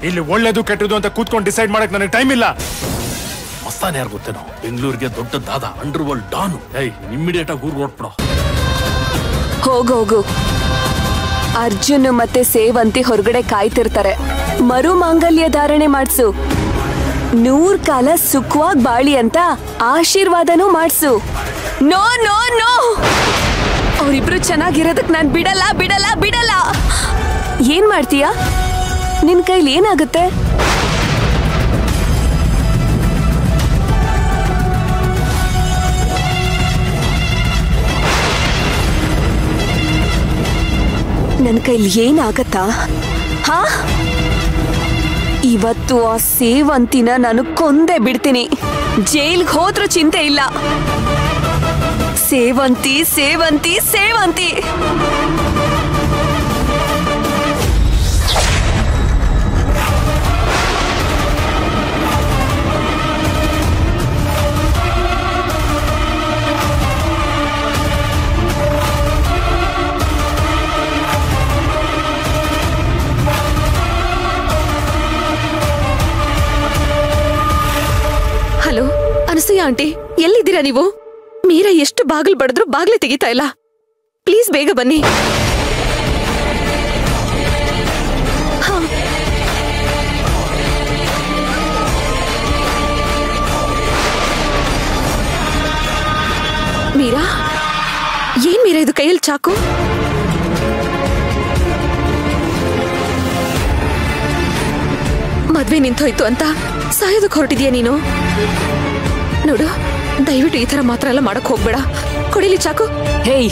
ಇಲ್ಲಿ ಒಳ್ಳೇದು ಕೆಟ್ಟದು ಅಂತ ಕೂತ್ಕೊಂಡು ಡಿಸೈಡ್ ಮಾಡಕ್ ನನಗೆ ಟೈಮ್ ಇಲ್ಲ. ಮಸ್ತಾನ್ ಯಾರು ಗೊತ್ತೇನೋ, ಬೆಂಗಳೂರಿಗೆ ದೊಡ್ಡದಾದ ಅಂಡರ್ ವರ್ಲ್ಡ್ ಡಾನು. ಇಮ್ಮಿಡಿಯೇಟ್ ಆಗಿ ಊರ್ಗ್ ಹೊರಟ್ಬಿಡೋ. ಹೋಗು. ಅರ್ಜುನ್ ಮತ್ತೆ ಸೇವಂತಿ ಹೊರಗಡೆ ಕಾಯ್ತಿರ್ತಾರೆ. ಮರು ಮಾಂಗಲ್ಯ ಧಾರಣೆ ಮಾಡ್ಸು. 100 ಕಾಲ ಸುಖವಾಗಿ ಬಾಳಿ ಅಂತ ಆಶೀರ್ವಾದನೂ ಮಾಡ್ಸು. ನೋ ನೋ ನೋ, ಅವರಿಬ್ರು ಚೆನ್ನಾಗಿರೋದಕ್ ನಾನ್ ಬಿಡಲ್ಲ. ಏನ್ ಮಾಡ್ತೀಯಾ? ನಿನ್ ಕೈಲಿ ಏನಾಗುತ್ತೆ? ನನ್ ಕೈಲಿ ಏನಾಗತ್ತಾ? ಹಾ, ಇವತ್ತು ಆ ಸೇವಂತಿನ ನಾನು ಕೊಂದೇ ಬಿಡ್ತೀನಿ. ಜೈಲ್ಗೆ ಹೋದ್ರೂ ಚಿಂತೆ ಇಲ್ಲ. ಸೇವಂತಿ ಸೇವಂತಿ ಸೇವಂತಿ. ಹಲೋ ಅನಸೂಯ ಆಂಟಿ, ಎಲ್ಲಿದ್ದೀರಾ ನೀವು? ಮೀರಾ ಎಷ್ಟು ಬಾಗಿಲು ಬಡಿದ್ರು ಬಾಗ್ಲೇ ತೆಗಿತಾ ಇಲ್ಲ. ಪ್ಲೀಸ್ ಬೇಗ ಬನ್ನಿ. ಮೀರಾ, ಏನ್ ಮೀರಾ ಇದು ಕೈಯಲ್ಲಿ ಚಾಕು? ಮದ್ವೆ ನಿಂತೋಯ್ತು ಅಂತ ಸಾಯೋದಕ್ಕೆ ಹೊರಟಿದ್ಯಾ ನೀನು? ನೋಡು, ದಯವಿಟ್ಟು ಈ ತರ ಮಾತ್ರ ಎಲ್ಲ ಮಾಡಕ್ ಹೋಗ್ಬೇಡ. ಕೊಡಿಲಿ ಚಾಕು. ಹೇಯ್,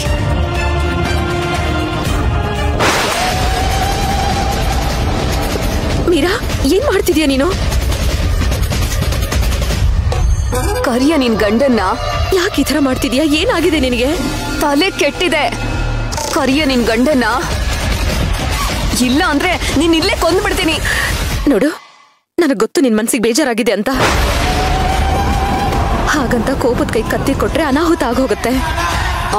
ಮೀರಾ, ಏನ್ ಮಾಡ್ತಿದ್ಯಾ ನೀನು? ಕರಿಯ ನಿನ್ ಗಂಡನ್ನ. ಯಾಕೆ ಈ ತರ ಮಾಡ್ತಿದ್ಯಾ? ಏನಾಗಿದೆ ನಿನಗೆ? ತಲೆ ಕೆಟ್ಟಿದೆ. ಕರಿಯ ನಿನ್ ಗಂಡನ್ನ, ಇಲ್ಲ ಅಂದ್ರೆ ನೀನ್ ಇಲ್ಲೇ ಕೊಂದ್ಬಿಡ್ತೀನಿ. ನೋಡು, ನನಗ್ ಗೊತ್ತು ನಿನ್ ಮನ್ಸಿಗೆ ಬೇಜಾರಾಗಿದೆ ಅಂತ. ಹಾಗಂತ ಕೋಪದ ಕೈ ಕತ್ತಿ ಕೊಟ್ರೆ ಅನಾಹುತ ಆಗೋಗುತ್ತೆ.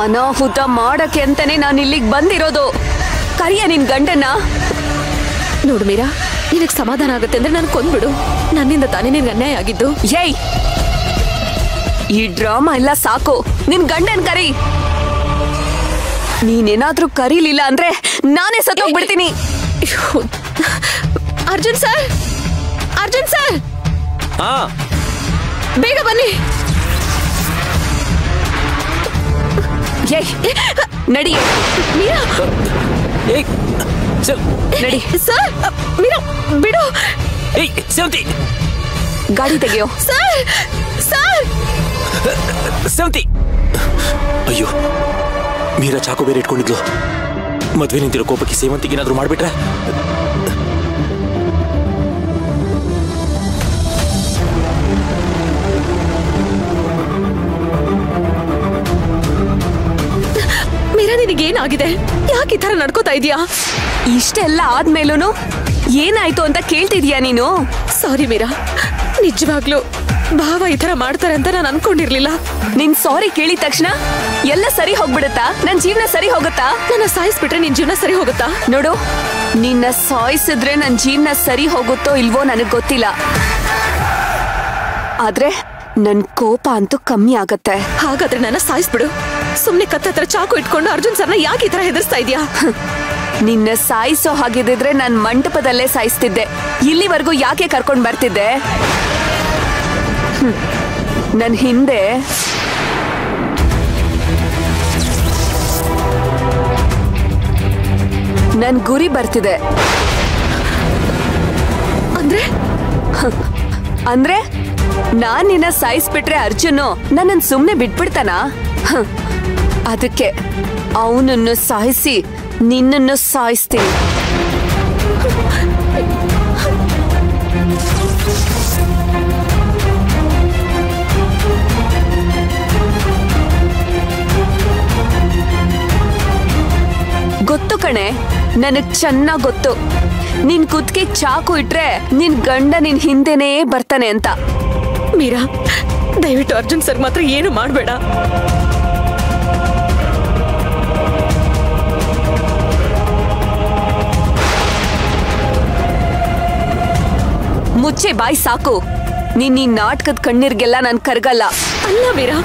ಅನಾಹುತ ಮಾಡಕ್ಕೆ ಅಂತಾನೆ ನಾನು ಇಲ್ಲಿಗೆ ಬಂದಿರೋದು. ಕರಿಯ ನಿನ್ ಗಂಡನ್ನ. ನೋಡು ಮೀರಾ, ನಿನಗ್ ಸಮಾಧಾನ ಆಗುತ್ತೆ ಅಂದ್ರೆ ನಾನು ಕೊಂದ್ಬಿಡು. ನನ್ನಿಂದ ತಾನೇ ನಿನ್ಗೆ ಅನ್ಯಾಯ ಆಗಿದ್ದು. ಏಯ್, ಈ ಡ್ರಾಮಾ ಎಲ್ಲ ಸಾಕು. ನಿನ್ ಗಂಡನ್ ಕರಿ. ನೀನೇನಾದ್ರೂ ಕರೀಲಿಲ್ಲ ಅಂದ್ರೆ ನಾನೇ ಸತ್ತೋಗ್ಬಿಡ್ತೀನಿ. ಅರ್ಜುನ್ ಸರ್, ಅರ್ಜುನ್ ಸರ್, ಬೇಗ ಬನ್ನಿ. ನಡಿ ಮೀರಾ, ನಡಿ. ಸರ್, ಮೀರಾ ಬಿಡು. ಸೇವಂತಿ, ಗಾಡಿ ತೆಗೆಯೋ. ಸರ್, ಸರ್, ಸೇವಂತಿ. ಅಯ್ಯೋ, ಮೀರಾ ಚಾಕು ಬೇರೆ ಇಟ್ಕೊಂಡಿದ್ಲು. ಮದ್ವೆ ನಿಂತಿರೋ ಕೋಪಕ್ಕೆ ಸೇವಂತಿಗೆ ಏನಾದ್ರು ಮಾಡ್ಬಿಟ್ರೆ? ಮೀರಾ, ನಿನಗೇನಾಗಿದೆ? ಯಾಕೆ ಈ ತರ ನಡ್ಕೋತಾ ಇದೀಯಾ? ಇಷ್ಟೆಲ್ಲ ಆದ್ಮೇಲೂ ಏನಾಯ್ತು ಅಂತ ಕೇಳ್ತಿದ್ಯಾ ನೀನು? ಸಾರಿ ಮೀರಾ, ನಿಜವಾಗ್ಲೂ ಭಾವ ಈ ತರ ಮಾಡ್ತಾರೆ ಅಂತ ನಾನು ಅನ್ಕೊಂಡಿರ್ಲಿಲ್ಲ. ನಿನ್ ಸಾರಿ ಕೇಳಿದ ತಕ್ಷಣ ಎಲ್ಲ ಸರಿ ಹೋಗ್ಬಿಡುತ್ತಾ? ನನ್ ಜೀವನ ಸರಿ ಹೋಗುತ್ತಾ? ನನ್ನ ಸಾಯಿಸ್ಬಿಟ್ರೆ ನಿನ್ ಜೀವನ ಸರಿ ಹೋಗುತ್ತಾ? ನೋಡು, ನಿನ್ನ ಸಾಯಿಸಿದ್ರೆ ನನ್ ಜೀವನ ಸರಿ ಹೋಗುತ್ತೋ ಇಲ್ವೋ ನನಗ್ ಗೊತ್ತಿಲ್ಲ. ಆದ್ರೆ ನನ್ ಕೋಪ ಅಂತೂ ಕಮ್ಮಿ ಆಗತ್ತೆ. ಹಾಗಾದ್ರೆ ನನ್ನ ಸಾಯಿಸ್ಬಿಡು. ಸುಮ್ನೆ ಕತ್ತತ್ರ ಚಾಕು ಇಟ್ಕೊಂಡು ಅರ್ಜುನ್ ಸರ್ನ ಯಾಕೆ ಈ ತರ ಹೆದರ್ಸ್ತಾ ಇದೀಯಾ? ನಿನ್ನ ಸಾಯಿಸೋ ಹಾಗಿದ್ರೆ ನಾನ್ ಮಂಟಪದಲ್ಲೇ ಸಾಯಿಸ್ತಿದ್ದೆ. ಇಲ್ಲಿವರೆಗೂ ಯಾಕೆ ಕರ್ಕೊಂಡ್ ಬರ್ತಿದ್ದೆ? ನನ್ ಹಿಂದೆ ನನ್ ಗುರಿ ಬರ್ತಿದೆ. ಅಂದ್ರೆ ನಾನ್ ನಿನ್ನ ಸಾಯಿಸ್ಬಿಟ್ರೆ ಅರ್ಜುನ್ ನನ್ನನ್ ಸುಮ್ನೆ ಬಿಟ್ಬಿಡ್ತಾನ? ಅದಕ್ಕೆ ಅವನನ್ನು ಸಾಯಿಸಿ ನಿನ್ನನ್ನು ಸಾಯಿಸ್ತೀನಿ. ಗೊತ್ತು ಕಣೆ, ನನಗ್ ಚೆನ್ನಾಗ್ ಗೊತ್ತು. ನಿನ್ ಕುತ್ತಿಗೆ ಚಾಕು ಇಟ್ರೆ ನಿನ್ ಗಂಡ ನಿನ್ ಹಿಂದೆನೇ ಬರ್ತಾನೆ ಅಂತ. ಮೀರಾ, ದಯವಿಟ್ಟು ಅರ್ಜುನ್ ಸರ್ ಮಾತ್ರ ಏನು ಮಾಡ್ಬೇಡ. ಮುಚ್ಚೆ ಬಾಯಿ ಸಾಕು. ನೀನ್ ಈ ನಾಟಕದ ಕಣ್ಣೀರ್ಗೆಲ್ಲ ನಾನ್ ಕರ್ಗಲ್ಲ. ಅಲ್ಲ ಮೀರಾ,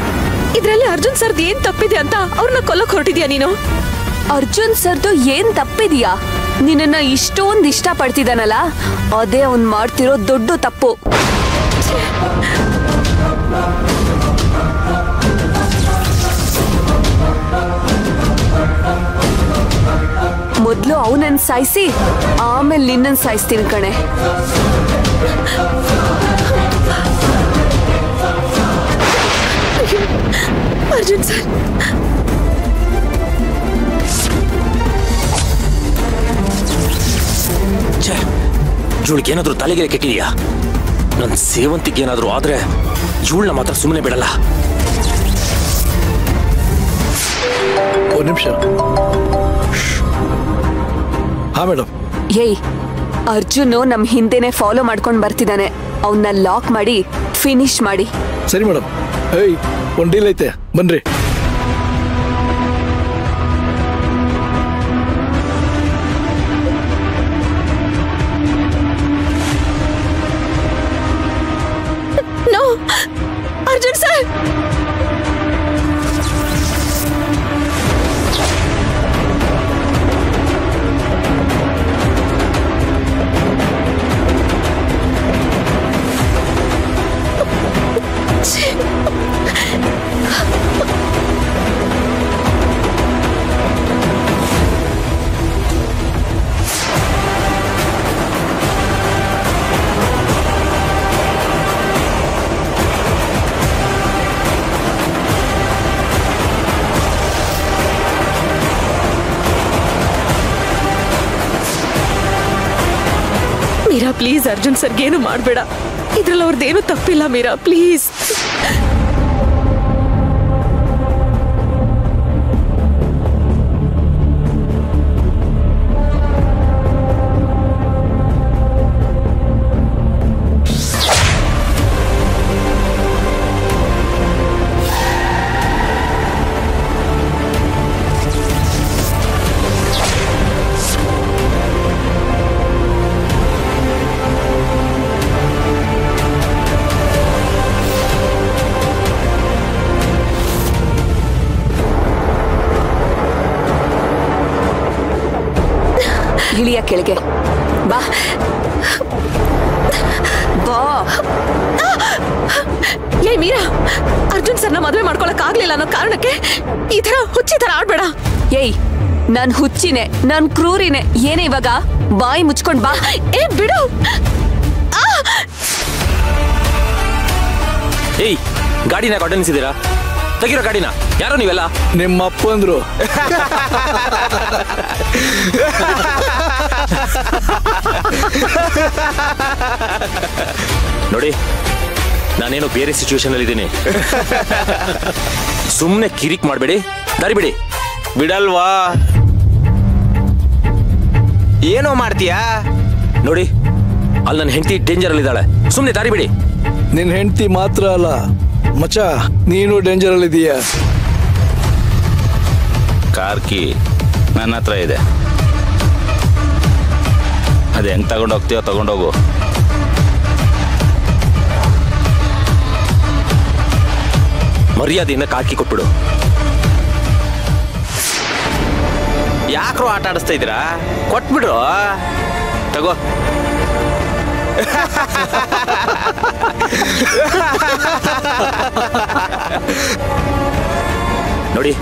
ಇದ್ರಲ್ಲಿ ಅರ್ಜುನ್ ಸರ್ದ್ ಏನ್ ತಪ್ಪಿದೆ ಅಂತ ಅವ್ರನ್ನ ಕೊಲ್ಲಕ್ ಹೊರಟಿದ್ಯಾ ನೀನು? ಅರ್ಜುನ್ ಸರ್ದು ಏನ್ ತಪ್ಪಿದ್ಯಾ? ನಿನ್ನ ಇಷ್ಟೊಂದ್ ಇಷ್ಟ ಪಡ್ತಿದ್ದಾನಲ್ಲ, ಅದೇ ಅವ್ನ್ ಮಾಡ್ತಿರೋ ದೊಡ್ಡ ತಪ್ಪು. ಮೊದ್ಲು ಅವನನ್ನ ಸಾಯಿಸಿ ಆಮೇಲೆ ನಿನ್ನನ್ ಸಾಯಿಸ್ತೀನಿ ಕಣೆ. ಅರ್ಜುನ್ ಸರ್, ಇವಳಿಗೆ ಏನಾದ್ರೂ ತಲೆಗೆ ಕೆಟ್ಟಿದ್ಯಾ? ನನ್ನ ಸೇವಂತಿಗೆ ಏನಾದ್ರೂ ಆದ್ರೆ ಇವಳನ್ನ ಮಾತ್ರ ಸುಮ್ಮನೆ ಬಿಡಲ್ಲ. ಒಂದು ನಿಮಿಷ. ಹಾ ಮೇಡಮ್. ಏಯ್, ಅರ್ಜುನ್ ನಮ್ ಹಿಂದೆನೆ ಫಾಲೋ ಮಾಡ್ಕೊಂಡ್ ಬರ್ತಿದ್ದಾನೆ. ಅವನ್ನ ಲಾಕ್ ಮಾಡಿ ಫಿನಿಶ್ ಮಾಡಿ. ಸರಿ ಮೇಡಮ್. ಏಯ್, ಒಂದು ಡೀಲ್ ಐತೆ, ಬನ್ರಿ. No Arjun sir. Meera please, Arjun ಸರ್ಗೇನು ಮಾಡಬೇಡ. ಇದ್ರಲ್ಲಿ ಅವ್ರದ್ದೇನು ತಪ್ಪಿಲ್ಲ ಮೀರಾ, ಪ್ಲೀಸ್. ಇಳಿಯ ಕೆಳಗೆ ಬಾ ಬಾ. ಏ ಮೀರಾ, ಅರ್ಜುನ್ ಸರ್ನ ಮದುವೆ ಮಾಡ್ಕೊಳಕ್ ಆಗ್ಲಿಲ್ಲ ಅನ್ನೋ ಕಾರಣಕ್ಕೆ ಈ ತರ ಹುಚ್ಚಿ ತರ ಆಡ್ಬೇಡ. ಏಯ್, ನಾನ್ ಹುಚ್ಚಿನೇ, ನಾನ್ ಕ್ರೂರಿನೇ. ಏನೇ ಇವಾಗ? ಬಾಯಿ ಮುಚ್ಕೊಂಡ್ ಬಾ. ಏ ಬಿಡು. ಏಯ್, ಗಾಡಿನ ಅಡ್ಡನಿಸಿದ್ದೀರಾ? ತೆಗಿರೋ ಗಾಡಿನ. ಯಾರೋ ನೀವೆಲ್ಲ? ನಿಮ್ಮ ಅಪ್ಪಂದ್ರು. ನೋಡಿ, ನಾನೇನೋ ಬೇರೆ ಸಿಚುವೇಶನ್ ಅಲ್ಲಿ ಇದ್ದೀನಿ. ಸುಮ್ಮನೆ ಕಿರಿಕ್ ಮಾಡಬೇಡಿ, ದಾರಿ ಬಿಡಿ. ಬಿಡಲ್ವಾ? ಏನೋ ಮಾಡ್ತೀಯಾ? ನೋಡಿ, ಅಲ್ಲಿ ನನ್ನ ಹೆಂಡತಿ ಡೇಂಜರ್ ಅಲ್ಲಿ ಇದ್ದಾಳೆ. ಸುಮ್ಮನೆ ದಾರಿ ಬಿಡಿ. ನಿನ್ನ ಹೆಂಡತಿ ಮಾತ್ರ ಅಲ್ಲ ಮಚ್ಚ, ನೀನು ಡೇಂಜರ್ ಅಲ್ಲಿ ಇದೀಯ. ಕಾರ್ ಕೀ ನನ್ನ ಹತ್ರ ಇದೆ. ಅದು ಹೆಂಗ್ ತಗೊಂಡೋಗ್ತೀಯೋ ತಗೊಂಡೋಗು. ಮರ್ಯಾದೆಯಿಂದ ಕಾಕಿ ಕೊಟ್ಬಿಡು. ಯಾಕ್ರೋ ಆಟ ಆಡಿಸ್ತಾ ಇದ್ದೀರಾ? ಕೊಟ್ಬಿಡ್ರು. ತಗೋ. ನೋಡಿ,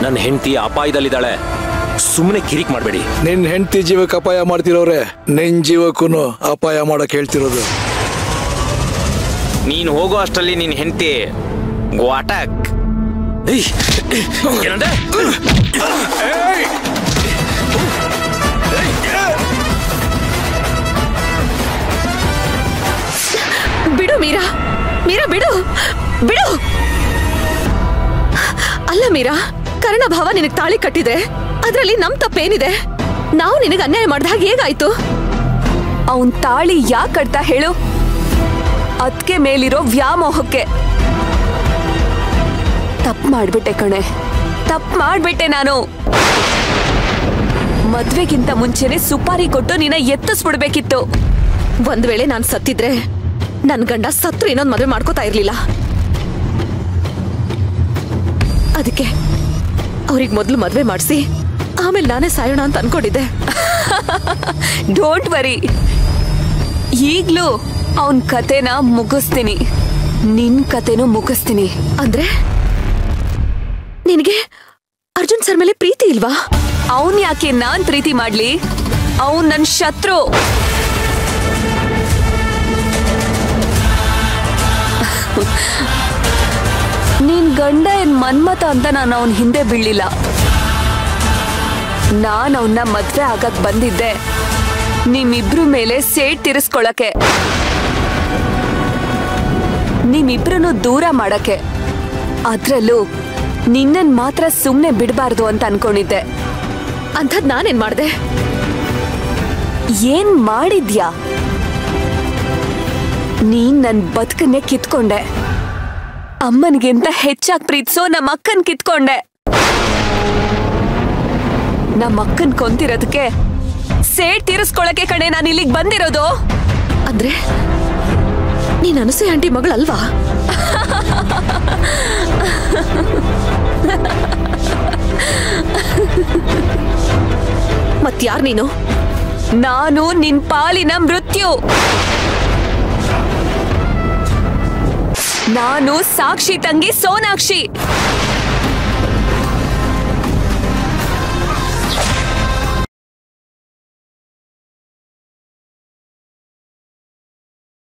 ನನ್ನ ಹೆಂಡತಿ ಅಪಾಯದಲ್ಲಿದ್ದಾಳೆ. ಸುಮ್ಮನೆ ಕಿರಿಕ್ ಮಾಡಬೇಡಿ. ನಿನ್ನ ಹೆಂಡತಿ ಜೀವಕ್ಕೆ ಅಪಾಯ ಮಾಡ್ತಿರೋರೆ ನಿನ್ ಜೀವಕ್ಕೂ ಅಪಾಯ ಮಾಡಕ್ ಹೇಳ್ತಿರೋದು. ನೀನು ಹೋಗೋ ಅಷ್ಟರಲ್ಲಿ ನಿನ್ನ ಹೆಂಡತಿ ಗ್ವಾಟಕ್. ಏನಂದೆ? ಬಿಡು ಮೀರಾ, ಮೀರಾ ಬಿಡು ಬಿಡು. ಅಲ್ಲ ಮೀರಾ, ಕರ್ಣ ಭಾವ ನಿನಗ್ ತಾಳಿ ಕಟ್ಟಿದ್ರೆ ಅದ್ರಲ್ಲಿ ನಮ್ ತಪ್ಪೇನಿದೆ? ನಾವು ನಿನಗೆ ಅನ್ಯಾಯ ಮಾಡ್ದಾಗ ಹೇಗಾಯ್ತು? ಅವನ್ ತಾಳಿ ಯಾಕೆ ಕಟ್ತಾ ಹೇಳು? ಅದಕ್ಕೆ ಮೇಲಿರೋ ವ್ಯಾಮೋಹಕ್ಕೆ. ತಪ್ಪು ಮಾಡ್ಬಿಟ್ಟೆ ಕಣೆ, ತಪ್ಪು ಮಾಡ್ಬಿಟ್ಟೆ ನಾನು. ಮದ್ವೆಗಿಂತ ಮುಂಚೆನೆ ಸುಪಾರಿ ಕೊಟ್ಟು ನಿನ್ನ ಎತ್ತಿಸ್ಬಿಡ್ಬೇಕಿತ್ತು. ಒಂದ್ ವೇಳೆ ನಾನ್ ಸತ್ತಿದ್ರೆ ನನ್ ಗಂಡ ಸತ್ರು ಇನ್ನೊಂದ್ ಮದುವೆ ಮಾಡ್ಕೋತಾ ಇರ್ಲಿಲ್ಲ. ಅದಕ್ಕೆ ಅವ್ರಿಗೆ ಮೊದ್ಲು ಮದ್ವೆ ಮಾಡಿಸಿ ಆಮೇಲೆ ನಾನೇ ಸಾಯೋಣ ಅಂತ ಅನ್ಕೊಂಡಿದ್ದೆ. ಡೋಂಟ್ ವರಿ, ಈಗ್ಲೂ ಅವನ್ ಕತೆನ ಮುಗಿಸ್ತೀನಿ, ನಿನ್ ಕತೆನೂ ಮುಗಿಸ್ತೀನಿ. ಅಂದ್ರೆ ನಿನಗೆ ಅರ್ಜುನ್ ಸರ್ ಮೇಲೆ ಪ್ರೀತಿ ಇಲ್ವಾ? ಅವನ್ ಯಾಕೆ ನಾನ್ ಪ್ರೀತಿ ಮಾಡ್ಲಿ? ಅವನ್ ನನ್ ಶತ್ರು. ನಿನ್ ಗಂಡ ಏನ್ ಮನ್ಮತ ಅಂತ ನಾನು ಅವನ್ ಹಿಂದೆ ಬೀಳಿಲ್ಲ. ನಾನ್ ಅವನ್ನ ಮದ್ವೆ ಆಗಕ್ ಬಂದಿದ್ದೆ ನಿಮ್ಮಿಬ್ರು ಮೇಲೆ ಸೇಡ್ ತೀರಿಸ್ಕೊಳಕ್ಕೆ, ನಿಮ್ಮಿಬ್ರನ್ನು ದೂರ ಮಾಡಕ್ಕೆ. ಅದ್ರಲ್ಲೂ ನಿನ್ನನ್ ಮಾತ್ರ ಸುಮ್ನೆ ಬಿಡಬಾರ್ದು ಅಂತ ಅನ್ಕೊಂಡಿದ್ದೆ. ಅಂಥದ್ ನಾನೇನ್ ಮಾಡ್ದೆ? ಏನ್ ಮಾಡಿದ್ಯಾ? ನೀನ್ ನನ್ ಬದುಕನ್ನೇ ಕಿತ್ಕೊಂಡೆ. ಅಮ್ಮನಿಗಿಂತ ಹೆಚ್ಚಾಗಿ ಪ್ರೀತಿಸೋ ನಮ್ಮ ಅಕ್ಕನ್ ಕಿತ್ಕೊಂಡೆ. ನಮ್ಮ ಅಕ್ಕನ್ ಕೊಂತಿರೋದಕ್ಕೆ ಸೇಡ್ ತೀರಿಸ್ಕೊಳಕ್ಕೆ ಕಣೆ ನಾನು ಇಲ್ಲಿಗೆ ಬಂದಿರೋದು. ಅಂದ್ರೆ ನೀನ್ ಅನಸೂಯ ಆಂಟಿ ಮಗಳಲ್ವಾ? ಮತ್ಯಾರ್ ನೀನು? ನಾನು ನಿನ್ ಪಾಲಿನ ಮೃತ್ಯು. ನಾನು ಸಾಕ್ಷಿ ತಂಗಿ ಸೋನಾಕ್ಷಿ.